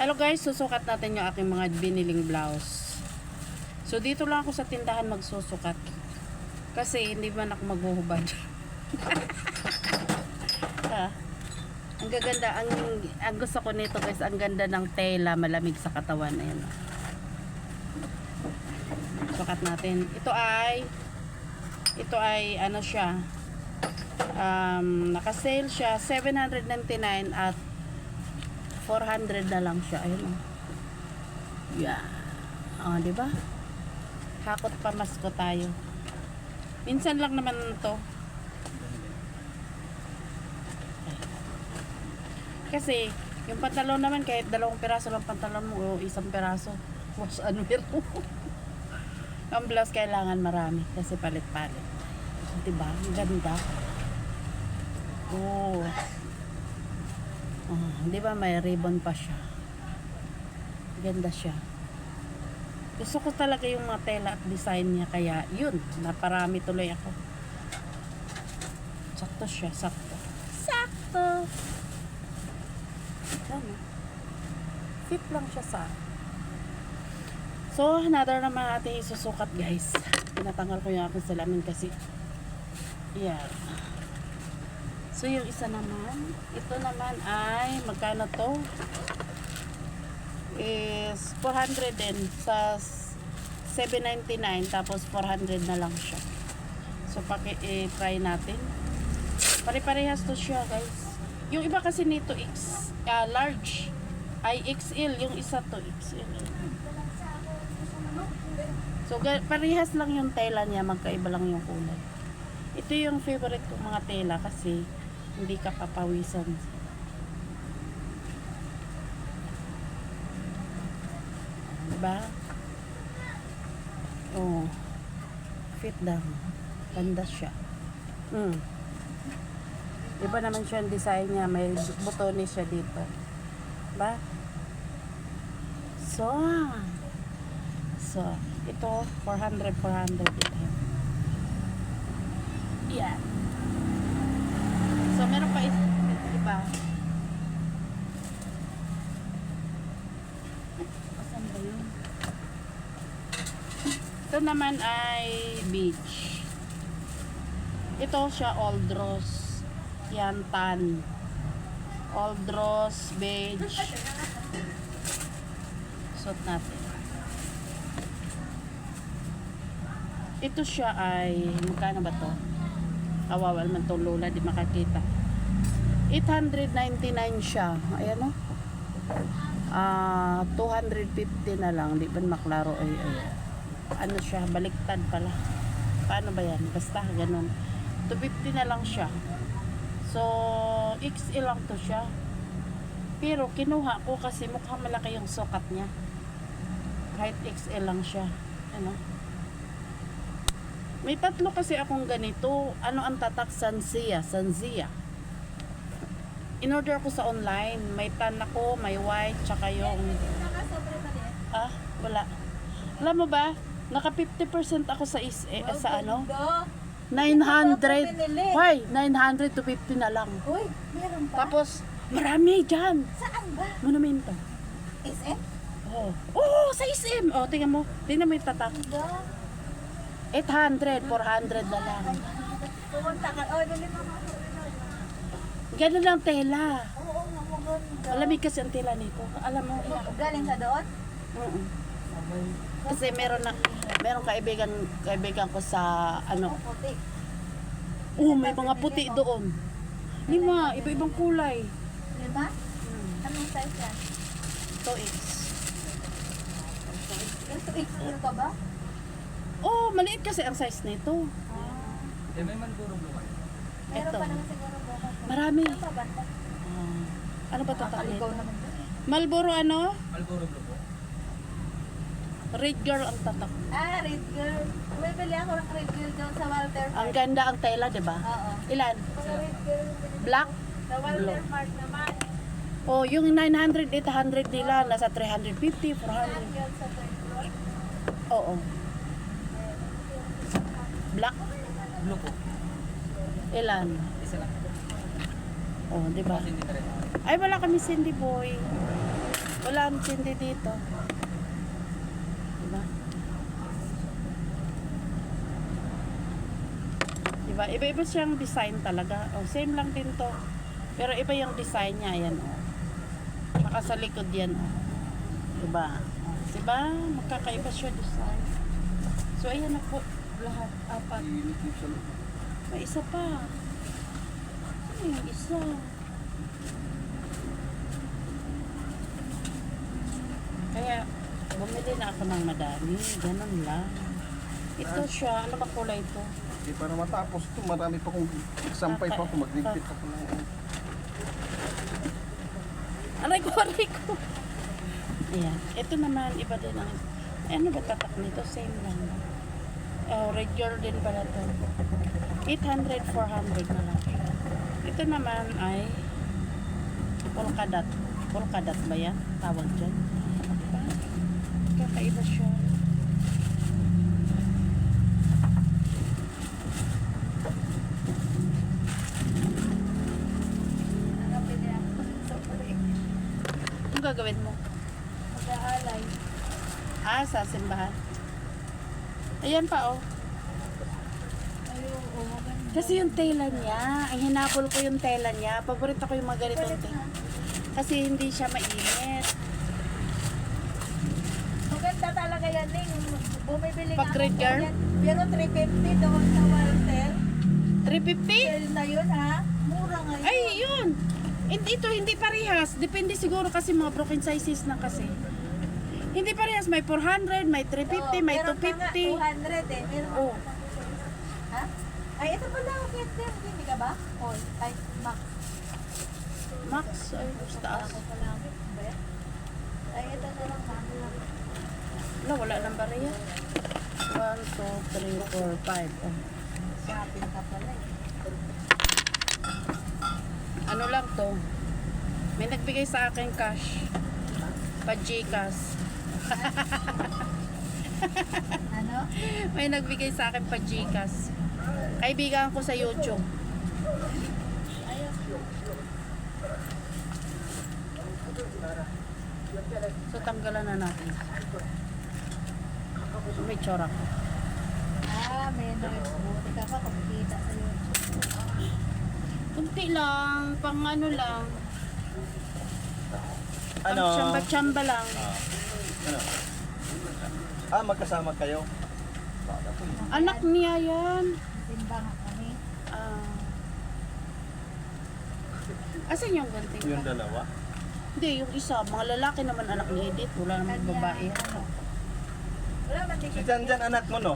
Hello guys, susukat natin yung aking mga biniling blouse. So dito lang ako sa tindahan magsusukat. Kasi hindi man ako maghuhubad. Ang gaganda, ang gusto ko nito guys, ang ganda ng tela, malamig sa katawan. Ayan. Sukat natin. Ito ay ano siya, naka-sale siya 799 at 400 na lang siya. Ayun oh. Yeah. Oh, di ba? Hakot pamasko tayo. Minsan lang naman to. Kasi yung pantalon naman kahit 2 piraso lang pantalon mo o 1 piraso. Wash and wear. Ang blouse kailangan marami kasi palit-palit. Diba? Ang ganda. Oh. Oh, di ba may ribbon pa siya. Ganda siya. Gusto ko talaga yung mga tela at design niya kaya yun, naparami tuloy ako. Sakto siya, sakto. Sakto. Ano? Fit lang siya sa. So, another naman natin isusukat guys. Pinatanggal ko yung aking salamin kasi yeah. So, yung isa naman, ito naman ay, magkano to? Is 400 din sa 799 tapos 400 na lang siya. So, try natin. Pare-parehas to siya, guys. Yung iba kasi nito large. Ay, XL. Yung isa to XL. So, parehas lang yung tela niya. Magkaiba lang yung kulay. Ito yung favorite kong mga tela kasi hindi ka papawisan. Diba? Oh. Fit down. Ganda siya. Iba naman siya ang design niya. May butones siya dito. Diba? So, ito 400 ito. Yeah. So, meron pa iba. Asan ba yun? Ito naman ay beach. Ito siya old rose. Yan, tan. Old rose, beige. Suot natin. Ito siya ay, magkano ba to? Kawawa naman itong lola, di makakita. 899 siya. Ayan o. 250 na lang. Di ba maklaro? Ay. Ano siya? Baliktad pala. Paano ba yan? Basta, ganun. 250 na lang siya. So, XL lang to siya. Pero, kinuha ko kasi mukhang malaki yung sukat niya. Kahit XL lang siya. Ano? May 3 kasi akong ganito. Ano ang tatak? Sanzia. In-order ko sa online. May tan ako, may white, tsaka yung... wala. Alam mo ba? Naka 50% ako sa ano? 900. Why? 900 to 50 na lang. Uy, meron pa? Tapos, marami dyan. Saan ba? Monumento. SM? Oh, sa SM. Oh, tingnan mo. Tingnan mo yung tatak. 800, 400 na lang. Pumunta ka. Oh, dali mo. Ganun lang tela. Oo, maganda. Malamig kasi ang tela nito. Alam mo, Galing ka doon? Kasi meron kaibigan ko sa ano. Puti. May mga puti doon. Lima, iba-ibang kulay. Diba? Anong size yan? 2X. Yung 2XL ka ba? Maliit kasi ang size nito. May Malboro Blue kayo? Meron Ito. pa naman siguro bukas. Marami. Ano pa banda? Ano ba tatak Ikaw nito? naman doon. Marlboro ano? Malboro Blue po. Red girl ang tatak. Red girl. Bumibili ako ng red girl doon sa Walter Ang Mart. ganda ang tela, di ba? Oo. Ilan? Mga red girl. Black? Sa Walter Mart naman. Yung 900, 800 nila, nasa 350, 400. Saan yun sa third floor? Oo. Black? Blue po. Ilan? Isa lang. Di ba? Kasi hindi na rin. Ay, wala kami Cindy Boy. Wala ang tindi dito. Diba? Diba? Iba-iba siyang design talaga. Oh, same lang din to. Pero iba yung design niya. Ayan, oh. Saka sa likod yan, oh. Diba? Oh, diba? Magkakaiba siya design. So, ayan na po. Lahat. 4. May isa pa. Ano yung isa? Kaya, bumili na ako ng madami. Ganun lang. Ito siya. Ano ba kulay ito? Hindi para matapos ito, marami pa kong sampay pa ako, magligpit ako ng Aray ko, aray ko. Ayan. Ito naman, iba din ang... Ano ba tatak nito? Same lang. Oh, red Jordan pala to. 800, 400 na lang. Ito naman ay polka dot. Polka dot ba yan? Tawag dyan. Diba? Kakaiba siya. Nakabili ako sa break. Anong gagawin mo? Mag-aalay. Ah, sa simbahan. Ayan pa, oh. Ayun, maganda. Kasi yung tela niya, ang hinabol ko yung tela niya. Paborito ko yung mga ganitong tela. Kasi hindi siya mainit. Maganda talaga yan eh. Bumibili Pag nga red ako girl? yan. Pero 350 doon sa Walter. 350? Sale na yun ha. Mura ngayon. Ay, yun. Ito, hindi parehas. Depende siguro kasi mga broken sizes na kasi. Hindi parehas. May 400, may 350, may meron pa nga 250. 200 eh. Meron Oh. ha? Ay, ito pala. Hindi ka ba? Oh, ay, Max. Max, ay, taas. Ako pala. Ba yan? Ay, ito na lang. Ano lang. Wala nang bariya. 1, 2, 3, 4, 5. Oh. Shopping ka pala eh. Ano lang to? May nagbigay sa akin cash. Pa-Gcash. Ano? May nagbigay sa akin pa-Gcash. Kaibigan ko sa YouTube. Ayun. So, tanggalan na natin. May tsura ko. May noise. Buti ka pa kumikita sa YouTube. Kunti lang, pang ano lang. Pang Ano? tsamba-tsamba lang. Ano? Ah, magkasama kayo? Anak niya yan. Simbahan kami. Ah. Asan yung gunting? Yung dalawa? Hindi, yung isa. Mga lalaki naman anak ni Edith. Wala naman babae. Wala man Si Janjan anak mo, no?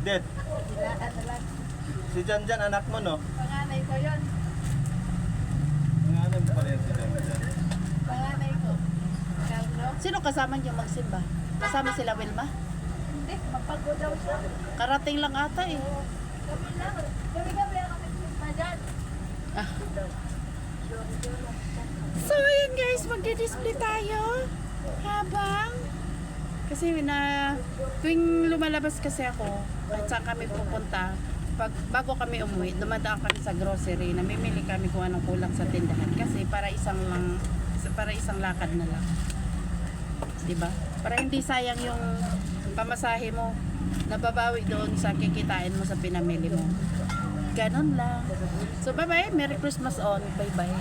Det, Dilaan na lang. si Janjan anak mo, no? Panganay ko yun. Nga pa rin si Janjan. Panganay ko. Carlo? Sino kasama niyo magsimba? Kasama sila Wilma? Hindi, magpago daw siya. Karating lang ata eh. Kami lang. Kami ang kami simpa dyan. Ah. So, ayan guys, magdi-display tayo habang kasi tuwing lumalabas kasi ako at saan kami pupunta bago kami umuwi, dumadaan kami sa grocery, namimili kami kung anong kulang sa tindahan kasi para isang lakad na lang, diba? Para hindi sayang yung pamasahe mo, nababawi doon sa kikitain mo sa pinamili mo. Ganon lang. So bye bye, Merry Christmas on, bye bye.